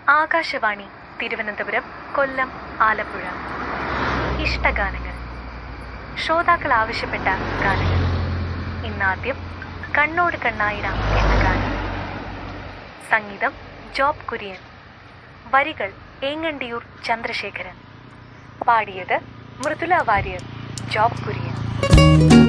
ആകാശവാണി തിരുവനന്തപുരം, കൊല്ലം, ആലപ്പുഴ. ഇഷ്ടഗാനങ്ങൾ. ശ്രോതാക്കൾ ആവശ്യപ്പെട്ട ഗാനങ്ങൾ. ഇന്നാദ്യം കണ്ണോട് കണ്ണായിരാം എന്ന ഗാനം. സംഗീതം ജോബ് കുര്യൻ. വരികൾ ഏങ്ങണ്ടിയൂർ ചന്ദ്രശേഖരൻ. പാടിയത് മൃദുല വാര്യർ, ജോബ് കുര്യൻ.